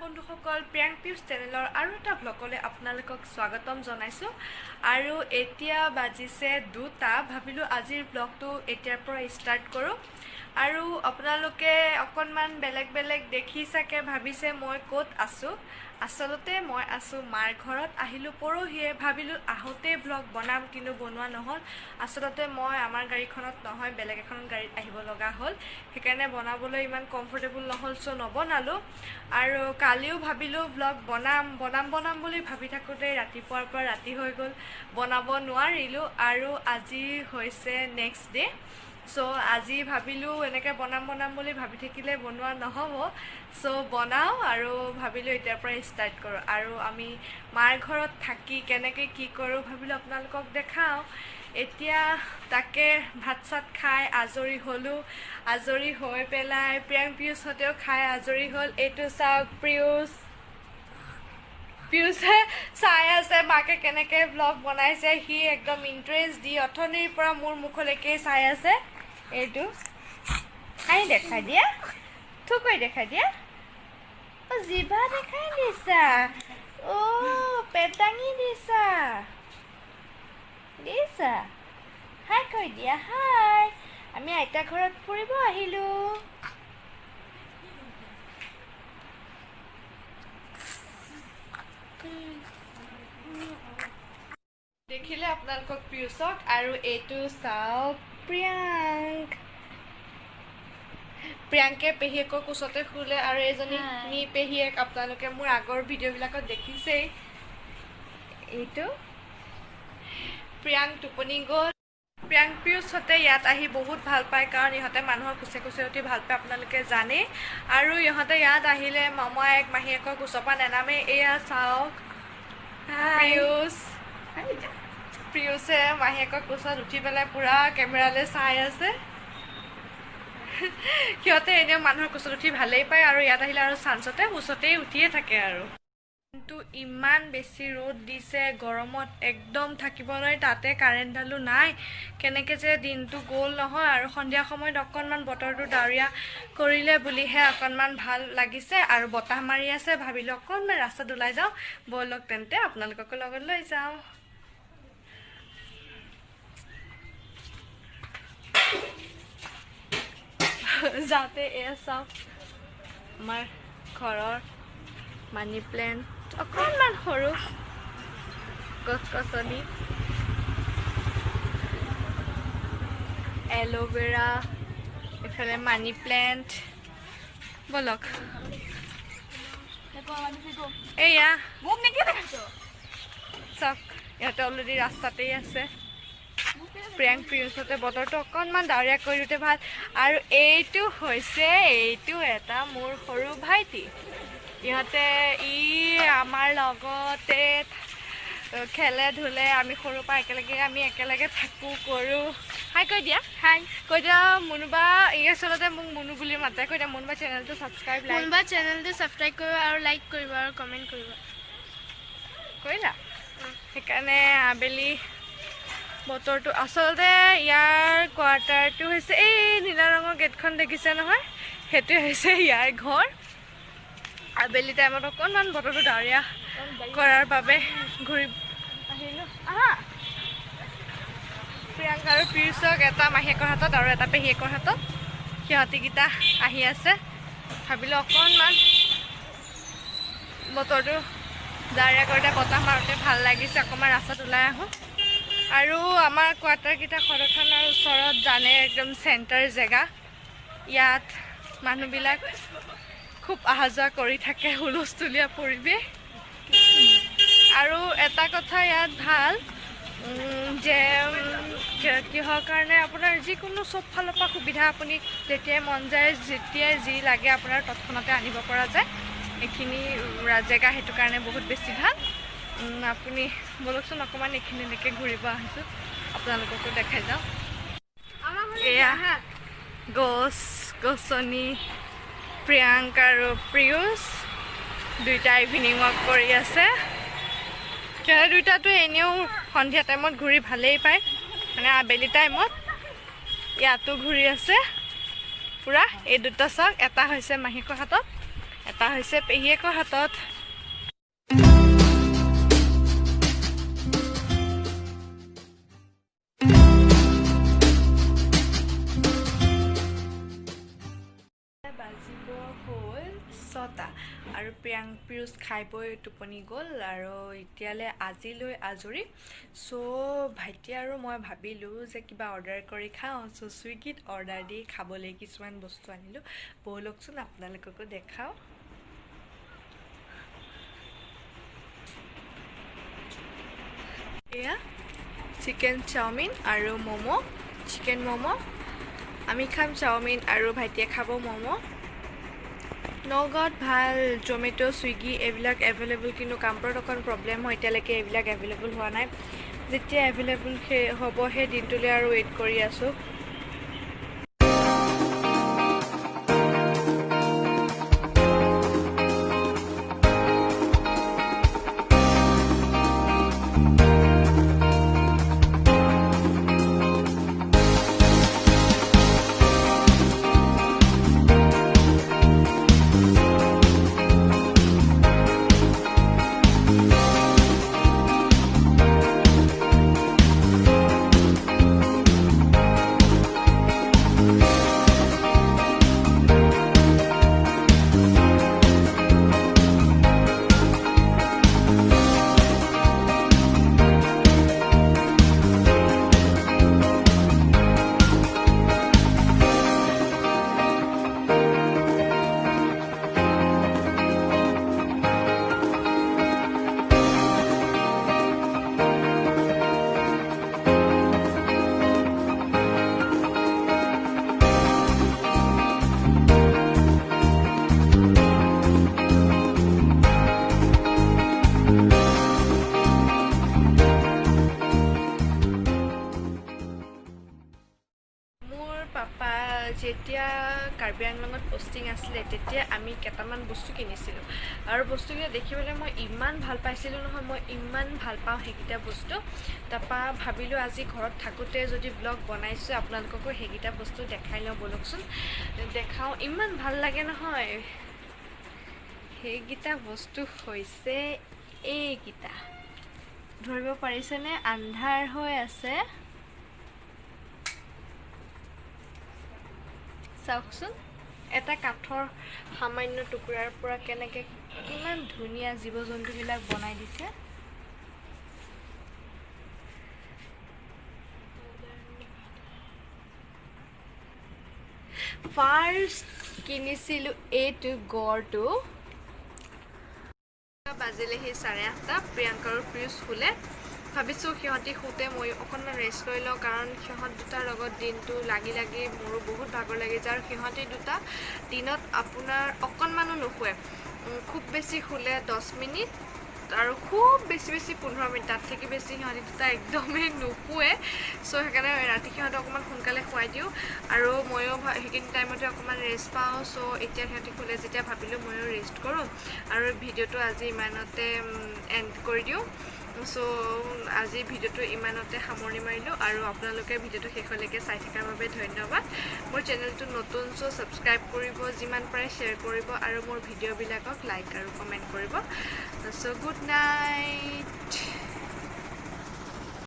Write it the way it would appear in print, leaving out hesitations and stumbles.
বন্ধুসকল প্ৰিয়াংক পিউছ চেনেলৰ আৰু এটা ব্লগলৈ আপোনালোকক স্বাগতম জনাইছোঁ আৰু এতিয়া বাজিছে 2টা ভাবিলোঁ আজিৰ ব্লগটো এতিয়াৰ পৰা ষ্টাৰ্ট কৰোঁ আৰু আপোনালোকে অকণমান বেলেগ দেখি চাগে ভাবিছে মই ক'ত আছোঁ আচলতে মই আছোঁ মাৰ ঘৰত আহিলোঁ পৰহিয়ে ভাবিলোঁ আহোঁতে ব্লগ বনাম কিন্তু বনোৱা নহ'ল আচলতে মই আমাৰ গাড়ীখনত নহয় বেলেগ এখন গাড়ীত আহিব লগা হ'ল সেইকাৰণে বনাবলৈ ইমান কমফৰ্টেবল নহ'ল চ' নবনালোঁ আৰু কালিও ভাবিলোঁ ব্লগ বনাম বুলি ভাবি থাকোঁতে ৰাতিপুৱাৰ পৰা ৰাতি হৈ গ'ল বনাব নোৱাৰিলোঁ আৰু আজি হৈছে নেক্সট ডে চ' আজি ভাবিলোঁ এনেকৈ বনাম বুলি ভাবি থাকিলে বনোৱা নহ'ব চ' বনাওঁ আৰু ভাবিলোঁ এতিয়াৰ পৰা ষ্টাৰ্ট কৰোঁ আৰু আমি মাৰ ঘৰত থাকি কেনেকৈ কি কৰোঁ ভাবিলোঁ আপোনালোকক দেখাওঁ এতিয়া তাকে ভাত চাত খাই আজৰি হ'লোঁ আজৰি হৈ পেলাই প্ৰিয়াংক পিউছহঁতেও খাই আজৰি হ'ল এইটো চাওক পিউছে চাই আছে মাকে কেনেকৈ ব্লগ বনাইছে সি একদম ইণ্টাৰেষ্ট দি অথনিৰ পৰা মোৰ মুখলৈকে চাই আছে এইটো হাঁহি দেখাই দিয়া থুকৈ দেখাই দিয়া অ' জিভা দেখাই দিছা অ' পেট দাঙি দিছা হাই কৈ দিয়া হাই আমি আইতা ঘৰত ফুৰিব আহিলোঁ দেখিলে আপোনালোকক পিউছক আৰু এইটো চাওক প্ৰিয়াংকে পেহীয়েকৰ কোচতে শুলে আৰু এইজনী নি পেহীয়েক আপোনালোকে মোৰ আগৰ ভিডিঅ'বিলাকত দেখিছেই এইটো প্ৰিয়াংক টোপনি গ'ল প্ৰিয়াংক পিউছহঁতে ইয়াত আহি বহুত ভাল পায় কাৰণ ইহঁতে মানুহৰ কোচে উঠি ভাল পায় আপোনালোকে জানেই আৰু ইহঁতে ইয়াত আহিলে মামায়েক মাহীয়েকৰ কোচৰ পৰা নেনামে এয়া চাওক প্ৰিয়ুছে মাহীয়েকৰ কোচত উঠি পেলাই পুৰা কেমেৰালৈ চাই আছে সিহঁতে এনেও মানুহৰ কোচত উঠি ভালেই পায় আৰু ইয়াত আহিলে আৰু চান্সতে কোচতেই উঠিয়ে থাকে আৰু কিন্তু ইমান বেছি ৰ'দ দিছে গৰমত একদম থাকিব নোৱাৰি তাতে কাৰেণ্টডালো নাই কেনেকৈ যে দিনটো গ'ল নহয় আৰু সন্ধিয়া সময়ত অকণমান বতৰটো ডাৱৰীয়া কৰিলে বুলিহে অকণমান ভাল লাগিছে আৰু বতাহ মাৰি আছে ভাবিলোঁ অকণমান ৰাস্তাত ওলাই যাওঁ ব'লক তেন্তে আপোনালোককো লগত লৈ যাওঁ যাওঁতে এয়া চাওক আমাৰ ঘৰৰ মানি প্লেণ্ট অকণমান সৰু গছ-গছনি এল'ভেৰা এইফালে মানি প্লেণ্ট ব'লক এয়া চাওক ইহঁতে অলৰেডি ৰাস্তাতেই আছে প্ৰিয়াংক পিউছহঁতে বতৰটো অকণমান ডাৱৰীয়া কৰি দিওঁতে ভাল আৰু এইটো এটা মোৰ সৰু ভাইটি ইহঁতে আমাৰ লগতে খেলে ধূলে আমি সৰুৰ পৰা একেলগে থাকোঁ কৰোঁ হাই কৈ দিয়া মুনুবা আচলতে মোক মুনু বুলি মাতে কৈ দিয়া মুনুবা চেনেলটো ছাবস্ক্ৰাইব কৰিব আৰু লাইক কৰিব আৰু কমেণ্ট কৰিব কৰিলা সেইকাৰণে আবেলি বতৰটো আচলতে ইয়াৰ কোৱাৰ্টাৰটো হৈছে এই নীলা ৰঙৰ গেটখন দেখিছে নহয় সেইটোৱে হৈছে ইয়াৰ ঘৰ আবেলি টাইমত অকণমান বতৰটো ডাৱৰীয়া কৰাৰ বাবে ঘূৰি আহিলোঁ প্ৰিয়াংক আৰু পিউছক এটা মাহীয়েকৰ হাতত আৰু এটা পেহীয়েকৰ হাতত সিহঁতিকেইটা আহি আছে ভাবিলোঁ অকণমান বতৰটো ডাৱৰীয়া কৰোঁতে বতাহ মাৰোঁতে ভাল লাগিছে অকণমান ৰাস্তাত ওলাই আহোঁ আৰু আমাৰ কোৱাৰ্টাৰকেইটা সদৰ থানাৰ ওচৰত জানে একদম চেণ্টাৰ জেগা ইয়াত মানুহবিলাক খুব অহা যোৱা কৰি থাকে হুলস্থুলীয়া পৰিৱেশ আৰু এটা কথা ইয়াত ভাল যে কিহৰ কাৰণে আপোনাৰ যিকোনো চব ফালৰ পৰা সুবিধা আপুনি যেতিয়াই মন যায় যেতিয়াই যি লাগে আপোনাৰ তৎক্ষণতে আনিব পৰা যায় এইখিনি জেগা সেইটো কাৰণে বহুত বেছি ভাল আপুনি বলকচোন অকণমান এইখিনিলৈকে ঘূৰিব আহিছোঁ আপোনালোককো দেখাই যাওঁ এয়া গছ-গছনি প্ৰিয়াংক আৰু পিউছ দুইটা ইভিনিং ৱাক কৰি আছে সিহঁতে দুইটাতো এনেও সন্ধিয়া টাইমত ঘূৰি ভালেই পায় মানে আবেলি টাইমত ইয়াতো ঘূৰি আছে পুৰা এই দুটা চাওক এটা হৈছে মাহীকৰ হাতত এটা হৈছে পেহীয়েকৰ হাতত বাজিব হ'ল 6টা আৰু পিয়ুষ খাই বৈ টোপনি গ'ল আৰু এতিয়ালৈ আজিলৈ আজৰি ভাইটি আৰু মই ভাবিলোঁ যে কিবা অৰ্ডাৰ কৰি খাওঁ ছুইগিত অৰ্ডাৰ দি খাবলৈ কিছুমান বস্তু আনিলোঁ ব'লকচোন আপোনালোককো দেখাওঁ এয়া চিকেন চাওমিন আৰু ম'ম' চিকেন ম'ম' আমি খাম চাওমিন আৰু ভাইটিয়ে খাব ম'ম' নগাঁৱত ভাল জমেট' ছুইগি এইবিলাক এভেইলেবল কিন্তু কামপুৰত অকণ প্ৰব্লেম হয় এতিয়ালৈকে এইবিলাক এভেইলেবল হোৱা নাই যেতিয়া এভেইলেবল হ'ব সেই দিনটোলৈ আৰু ৱেইট কৰি আছোঁ যেতিয়া কাৰ্বি আংলঙত পোষ্টিং আছিলে তেতিয়া আমি কেইটামান বস্তু কিনিছিলোঁ আৰু বস্তুকেইটা দেখিবলৈ মই ইমান ভাল পাইছিলোঁ নহয় মই ইমান ভাল পাওঁ সেইকেইটা বস্তু তাৰপৰা ভাবিলোঁ আজি ঘৰত থাকোঁতে যদি ব্লগ বনাইছোঁ আপোনালোককো সেইকেইটা বস্তু দেখাই লওঁ ব'লকচোন দেখাওঁ ইমান ভাল লাগে নহয় সেইকেইটা বস্তু হৈছে এইকেইটা ধৰিব পাৰিছেনে আন্ধাৰ হৈ আছে চাওকচোন এটা কাঠৰ সামান্য টুকুৰাৰ পৰা কেনেকৈ কিমান ধুনীয়া জীৱ জন্তুবিলাক বনাই দিছে ফাৰ্ষ্ট কিনিছিলোঁ এইটো গড়টো বাজিলেহি 8:30 প্ৰিয়ংকা আৰু পিয়ুষ শুলে ভাবিছোঁ সিহঁতি শুতে মই অকণমান ৰেষ্ট লৈ লওঁ কাৰণ সিহঁত দুটাৰ লগত দিনটো লাগি লাগি মোৰো বহুত ভাগৰ লাগিছে আৰু সিহঁতি দুটা দিনত আপোনাৰ অকণমানো নুশুৱে খুব বেছি শুলে 10 মিনিট আৰু খুব বেছি 15 মিনিট তাত থাকি বেছি সিহঁতি দুটা একদমেই নুশুৱে সেইকাৰণে ৰাতি সিহঁতক অকণমান সোনকালে শুৱাই দিওঁ আৰু ময়ো সেইখিনি টাইমতে অকণমান ৰেষ্ট পাওঁ এতিয়া সিহঁতি শুলে যেতিয়া ভাবিলোঁ ময়ো ৰেষ্ট কৰোঁ আৰু ভিডিঅ'টো আজি ইমানতে এণ্ড কৰি দিওঁ আজি ভিডিঅ'টো ইমানতে সামৰণি মাৰিলোঁ আৰু আপোনালোকে ভিডিঅ'টো শেষলৈকে চাই থকাৰ বাবে ধন্যবাদ মোৰ চেনেলটো নতুন ছাবস্ক্ৰাইব কৰিব যিমান পাৰে শ্বেয়াৰ কৰিব আৰু মোৰ ভিডিঅ'বিলাকক লাইক আৰু কমেণ্ট কৰিব গুড নাইট